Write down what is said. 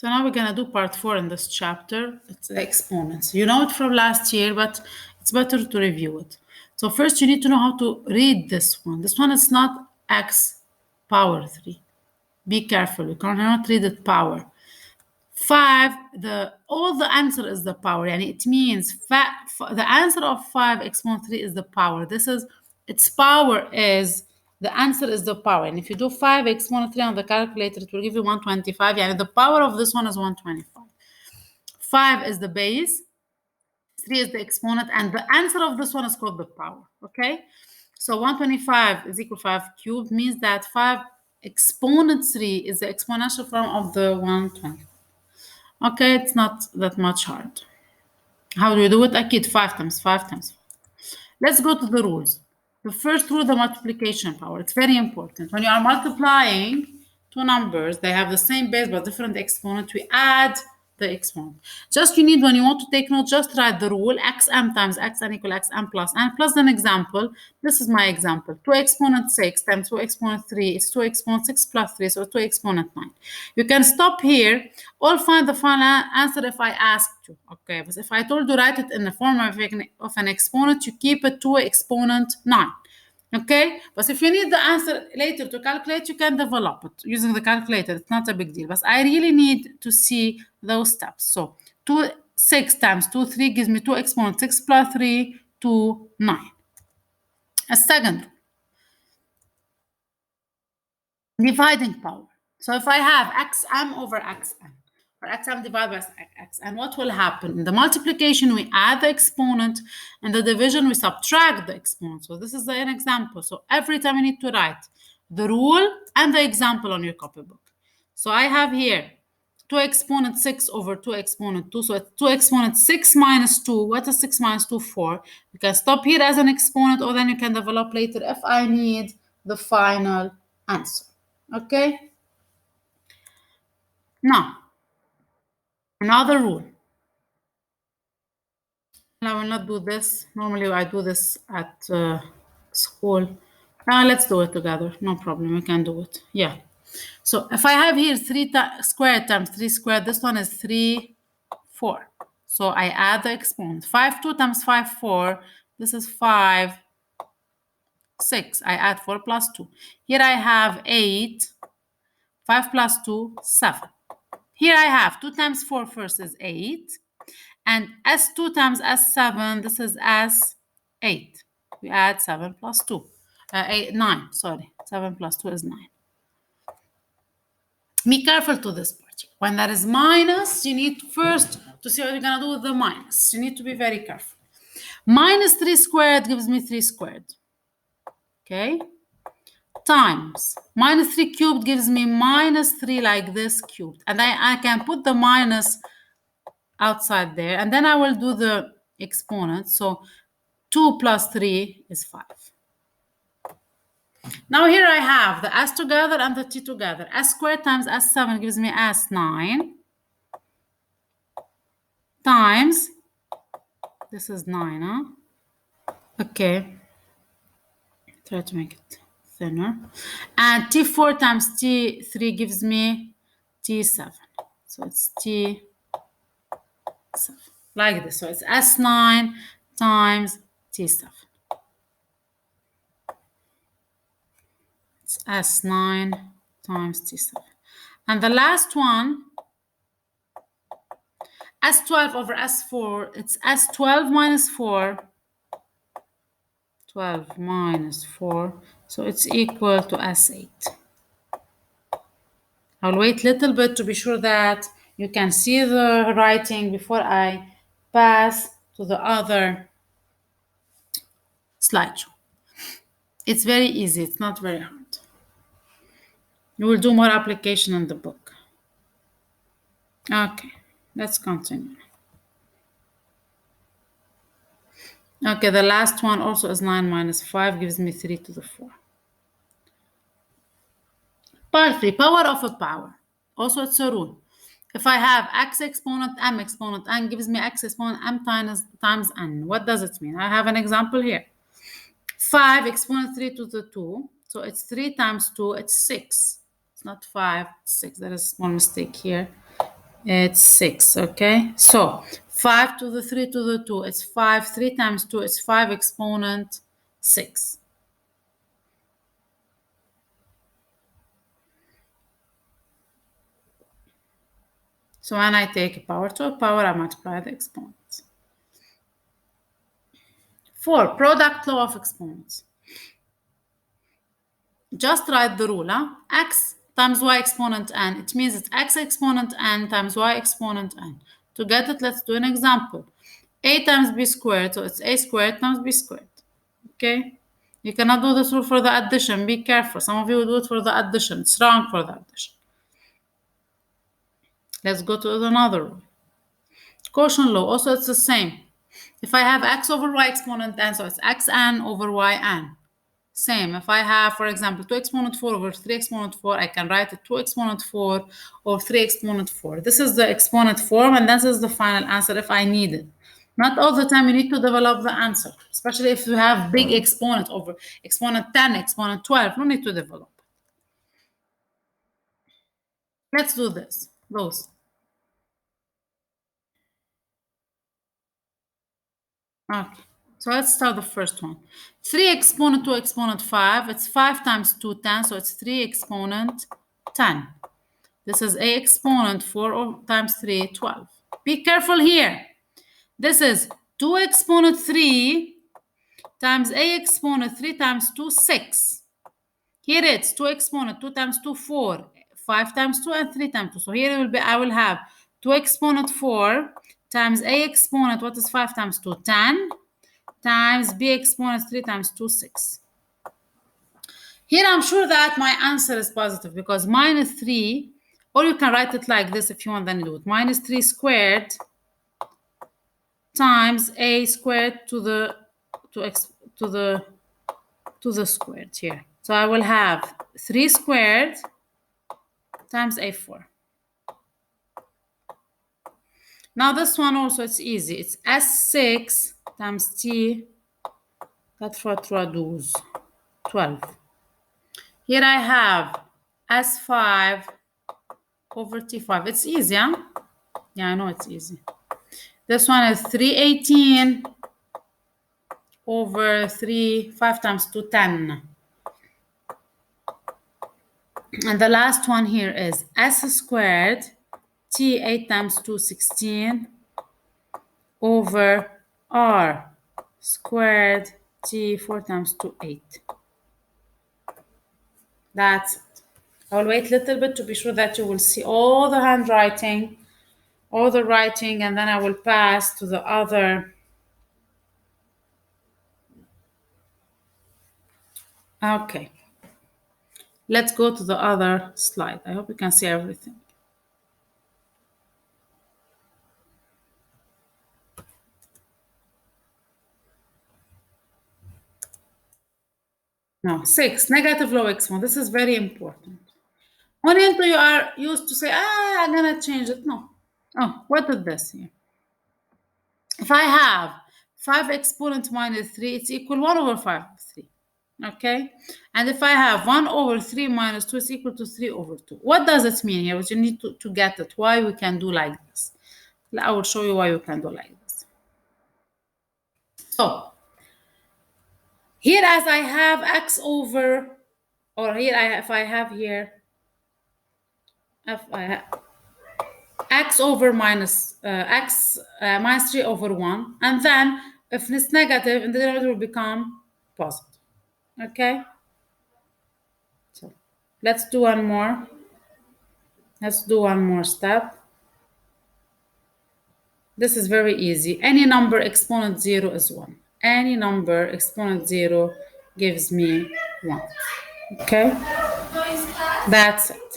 So now we're going to do part 4 in this chapter. It's the exponents. You know it from last year, but it's better to review it. So first you need to know how to read this one. This one is not x power 3. Be careful. You cannot read it power. 5, all the answer is the power. And it means the answer of 5 exponent 3 is the power. This is, its power is, the answer is the power. And if you do 5 exponent 3 on the calculator, it will give you 125. And the power of this one is 125. 5 is the base, 3 is the exponent, and the answer of this one is called the power, okay? So 125 is equal to 5 cubed means that 5 exponent 3 is the exponential form of the 125. Okay, it's not that much hard. How do you do it? Akid 5 times 5 times 5. Let's go to the rules. The first rule, the multiplication power. It's very important. When you are multiplying two numbers, they have the same base but different exponent, we add the exponent. Just you need, when you want to take note, just write the rule xm times xn equal xm plus n plus an example. This is my example. 2 exponent 6 times 2 exponent 3 is 2 exponent 6 plus 3, so 2 exponent 9. You can stop here or find the final answer if I asked you. Okay, but if I told you write it in the form of an exponent, you keep it 2 exponent 9. Okay, but if you need the answer later to calculate, you can develop it using the calculator. It's not a big deal, but I really need to see those steps. So 6 times 2, 3 gives me 2 exponent 6 plus 3, 2, 9. A second, dividing power. So if I have xm over xn, or xm divided by xn, what will happen? In the multiplication, we add the exponent, and the division, we subtract the exponent. So this is an example. So every time you need to write the rule and the example on your copybook. So I have here 2 exponent 6 over 2 exponent 2. So it's 2 exponent 6 minus 2. What is 6 minus 2? 4. You can stop here as an exponent, or then you can develop later if I need the final answer. Okay? Now, another rule. I will not do this. Normally I do this at school. Let's do it together. No problem. We can do it. Yeah. So if I have here 3 squared times 3 squared, this one is 3, 4. So I add the exponent. 5, 2 times 5, 4. This is 5, 6. I add 4 plus 2. Here I have 8. 5 plus 2, 7. Here I have 2 times 4 first is 8. And S2 times S7, this is S8. We add 7 plus 2. 9, sorry. 7 plus 2 is 9. Be careful to this part. When there is minus, you need first to see what you're going to do with the minus. You need to be very careful. Minus 3 squared gives me 3 squared. Okay? Times minus 3 cubed gives me minus 3 like this cubed. And I can put the minus outside there, and then I will do the exponent. So 2 plus 3 is 5. Now here I have the s together and the t together. S squared times s7 gives me s9 times, this is 9, huh? Okay. Try to make it thinner. And t4 times t3 gives me t7. So it's t7. Like this. So it's S9 times T7. It's S9 times T7. And the last one, S12 over S4, it's S12 minus 4. 12 minus 4. So it's equal to S8. I'll wait a little bit to be sure that you can see the writing before I pass to the other slideshow. It's very easy. It's not very hard. You will do more application in the book. Okay, let's continue. Okay, the last one also is 9 minus 5 gives me 3 to the 4. Part 3, power of a power. Also, it's a rule. If I have x exponent, m exponent, n gives me x exponent, m times n. What does it mean? I have an example here. 5 exponent 3 to the 2. So it's 3 times 2, it's 6. It's not 5, it's 6. There is a small mistake here. It's 6, okay? So 5 to the 3 to the 2, it's 5. 3 times 2 is 5 exponent 6. So when I take a power to a power, I multiply the exponents. 4. Product law of exponents. Just write the rule, huh? X times y exponent n. It means it's x exponent n times y exponent n. To get it, let's do an example. A times b squared, so it's a squared times b squared. Okay? You cannot do this rule for the addition. Be careful. Some of you will do it for the addition. It's wrong for the addition. Let's go to another rule. Quotient law. Also, it's the same. If I have x over y exponent n, so it's xn over yn. Same. If I have, for example, 2 exponent 4 over 3 exponent 4, I can write it 2 exponent 4 or 3 exponent 4. This is the exponent form, and this is the final answer if I need it. Not all the time you need to develop the answer, especially if you have big exponent over exponent 10, exponent 12. No need to develop. Let's do this. Those. Okay. So let's start the first one. 3 exponent 2 exponent 5. It's 5 times 2, 10. So it's 3 exponent 10. This is a exponent 4 times 3, 12. Be careful here. This is 2 exponent 3 times a exponent 3 times 2, 6. Here it's 2 exponent 2 times 2, 4. 5 times 2 and 3 times 2. So here it will be, I will have 2 exponent 4 times a exponent, what is 5 times 2? 10 times b exponent 3 times 2, 6. Here I'm sure that my answer is positive because minus 3, or you can write it like this if you want, then you do it. Minus 3 squared times a squared to the squared here. So I will have 3 squared times a4. Now this one also, it's easy. It's S6 times T, 12. Here I have S5 over T5. It's easy, huh? Yeah, I know it's easy. This one is 318 over 5 times 2, 10. And the last one here is S squared T 8 times 2, 16 over R squared T 4 times 2, 8. That's it. I will wait a little bit to be sure that you will see all the handwriting, all the writing, and then I will pass to the other. Okay. Let's go to the other slide. I hope you can see everything. Now, 6, negative low exponent. This is very important. When you are used to say, I'm going to change it. No. Oh, what is this here? If I have 5 exponent minus 3, it's equal 1 over 5, 3. Okay? And if I have 1 over 3 minus 2, it's equal to 3 over 2. What does it mean here? You need to get it. Why we can do like this. I will show you why you can do like this. So, here as I have x over, or here if I have here, x over minus x minus 3 over 1, and then if it's negative, the denominator will become positive. Okay? So let's do one more. Let's do one more step. This is very easy. Any number exponent 0 is 1. Any number exponent 0 gives me 1. Okay? That's it.